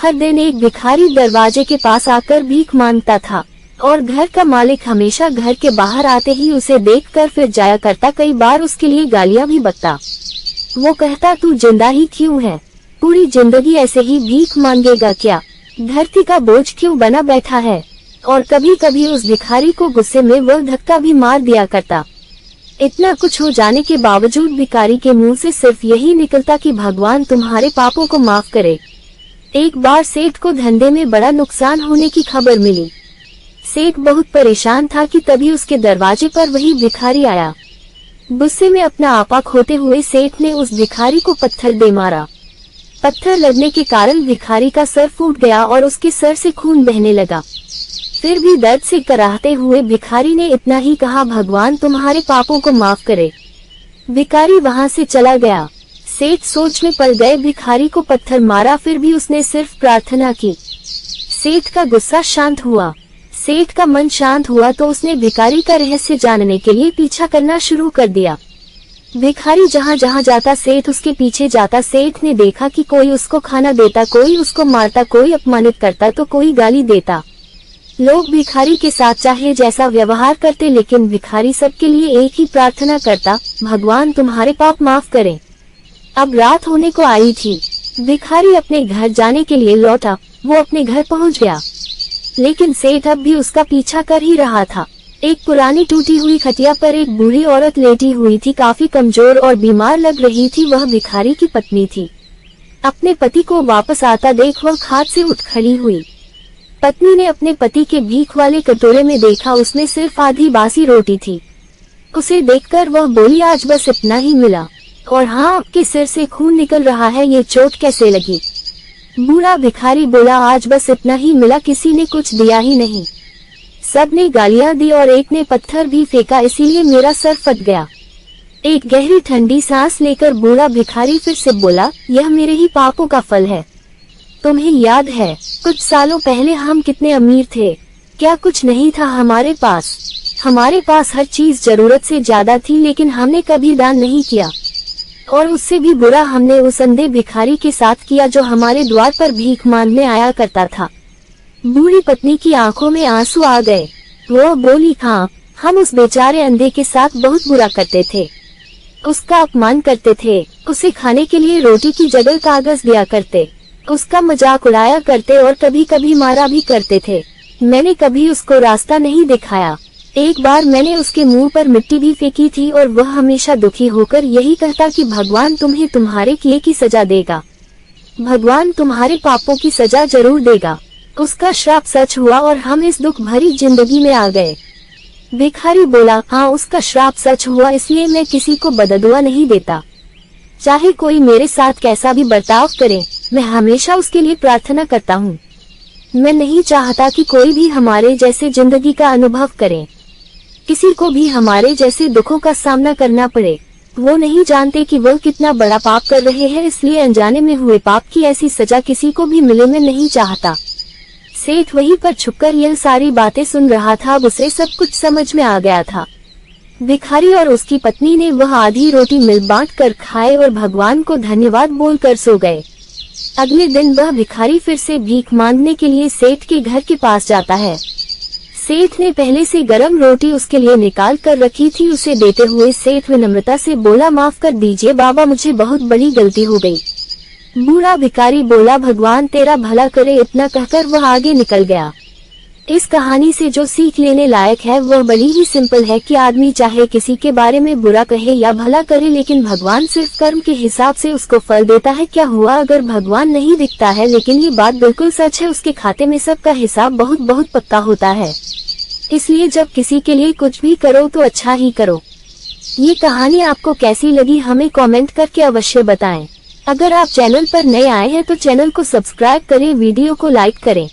हर दिन एक भिखारी दरवाजे के पास आकर भीख मांगता था और घर का मालिक हमेशा घर के बाहर आते ही उसे देखकर फिर जाया करता। कई बार उसके लिए गालियां भी बकता। वो कहता, तू जिंदा ही क्यों है? पूरी जिंदगी ऐसे ही भीख मांगेगा क्या? धरती का बोझ क्यों बना बैठा है? और कभी कभी उस भिखारी को गुस्से में वो धक्का भी मार दिया करता। इतना कुछ हो जाने के बावजूद भिखारी के मुंह से सिर्फ यही निकलता कि भगवान तुम्हारे पापों को माफ करे। एक बार सेठ को धंधे में बड़ा नुकसान होने की खबर मिली। सेठ बहुत परेशान था कि तभी उसके दरवाजे पर वही भिखारी आया। गुस्से में अपना आपा खोते हुए सेठ ने उस भिखारी को पत्थर दे मारा। पत्थर लगने के कारण भिखारी का सर फूट गया और उसके सर से खून बहने लगा। फिर भी दर्द से कराहते हुए भिखारी ने इतना ही कहा, भगवान तुम्हारे पापों को माफ करे। भिखारी वहां से चला गया। सेठ सोच में पड़ गए, भिखारी को पत्थर मारा फिर भी उसने सिर्फ प्रार्थना की। सेठ का गुस्सा शांत हुआ। सेठ का मन शांत हुआ तो उसने भिखारी का रहस्य जानने के लिए पीछा करना शुरू कर दिया। भिखारी जहाँ जहाँ जाता सेठ उसके पीछे जाता। सेठ ने देखा कि कोई उसको खाना देता, कोई उसको मारता, कोई अपमानित करता तो कोई गाली देता। लोग भिखारी के साथ चाहे जैसा व्यवहार करते, लेकिन भिखारी सबके लिए एक ही प्रार्थना करता, भगवान तुम्हारे पाप माफ करें। अब रात होने को आई थी। भिखारी अपने घर जाने के लिए लौटा। वो अपने घर पहुंच गया, लेकिन सेठ अब भी उसका पीछा कर ही रहा था। एक पुरानी टूटी हुई खटिया पर एक बूढ़ी औरत लेटी हुई थी, काफी कमजोर और बीमार लग रही थी। वह भिखारी की पत्नी थी। अपने पति को वापस आता देख वह खाट से उठ खड़ी हुई। पत्नी ने अपने पति के भीख वाले कटोरे में देखा, उसमें सिर्फ आधी बासी रोटी थी। उसे देखकर वह बोली, आज बस इतना ही मिला, और हाँ, आपके सिर से खून निकल रहा है, ये चोट कैसे लगी? बूढ़ा भिखारी बोला, आज बस इतना ही मिला, किसी ने कुछ दिया ही नहीं। सब ने गालियां दी और एक ने पत्थर भी फेंका, इसीलिए मेरा सर फट गया। एक गहरी ठंडी सांस लेकर बूढ़ा भिखारी फिर से बोला, यह मेरे ही पापों का फल है। तुम्हें याद है कुछ सालों पहले हम कितने अमीर थे? क्या कुछ नहीं था हमारे पास? हमारे पास हर चीज जरूरत से ज्यादा थी, लेकिन हमने कभी दान नहीं किया। और उससे भी बुरा हमने उस अंधे भिखारी के साथ किया जो हमारे द्वार पर भीख मांगने आया करता था। बूढ़ी पत्नी की आंखों में आंसू आ गए। वो बोली, हाँ, हम उस बेचारे अंधे के साथ बहुत बुरा करते थे। उसका अपमान करते थे, उसे खाने के लिए रोटी की जगह कागज दिया करते, उसका मजाक उड़ाया करते और कभी कभी मारा भी करते थे। मैंने कभी उसको रास्ता नहीं दिखाया। एक बार मैंने उसके मुंह पर मिट्टी भी फेंकी थी और वह हमेशा दुखी होकर यही कहता कि भगवान तुम्हें तुम्हारे किए की सजा देगा, भगवान तुम्हारे पापों की सजा जरूर देगा। उसका श्राप सच हुआ और हम इस दुख भरी जिंदगी में आ गए। भिखारी बोला, हाँ, उसका श्राप सच हुआ, इसलिए मैं किसी को बददुआ नहीं देता। चाहे कोई मेरे साथ कैसा भी बर्ताव करे, मैं हमेशा उसके लिए प्रार्थना करता हूँ। मैं नहीं चाहता कि कोई भी हमारे जैसे जिंदगी का अनुभव करे, किसी को भी हमारे जैसे दुखों का सामना करना पड़े। वो नहीं जानते कि वो कितना बड़ा पाप कर रहे हैं, इसलिए अनजाने में हुए पाप की ऐसी सजा किसी को भी मिले, मैं नहीं चाहता। सेठ वहीं पर छुपकर यह सारी बातें सुन रहा था। अब उसे सब कुछ समझ में आ गया था। भिखारी और उसकी पत्नी ने वह आधी रोटी मिल बांट कर खाए और भगवान को धन्यवाद बोलकर सो गए। अगले दिन वह भिखारी फिर से भीख मांगने के लिए सेठ के घर के पास जाता है। सेठ ने पहले से गरम रोटी उसके लिए निकाल कर रखी थी। उसे देते हुए सेठ विनम्रता से बोला, माफ कर दीजिए बाबा, मुझे बहुत बड़ी गलती हो गई। बूढ़ा भिखारी बोला, भगवान तेरा भला करे। इतना कहकर वह आगे निकल गया। इस कहानी से जो सीख लेने लायक है वह बड़ी ही सिंपल है कि आदमी चाहे किसी के बारे में बुरा कहे या भला करे, लेकिन भगवान सिर्फ कर्म के हिसाब से उसको फल देता है। क्या हुआ अगर भगवान नहीं दिखता है, लेकिन ये बात बिल्कुल सच है, उसके खाते में सबका हिसाब बहुत बहुत पक्का होता है। इसलिए जब किसी के लिए कुछ भी करो तो अच्छा ही करो। ये कहानी आपको कैसी लगी हमें कमेंट करके अवश्य बताएं। अगर आप चैनल पर नए आए हैं तो चैनल को सब्सक्राइब करें, वीडियो को लाइक करें।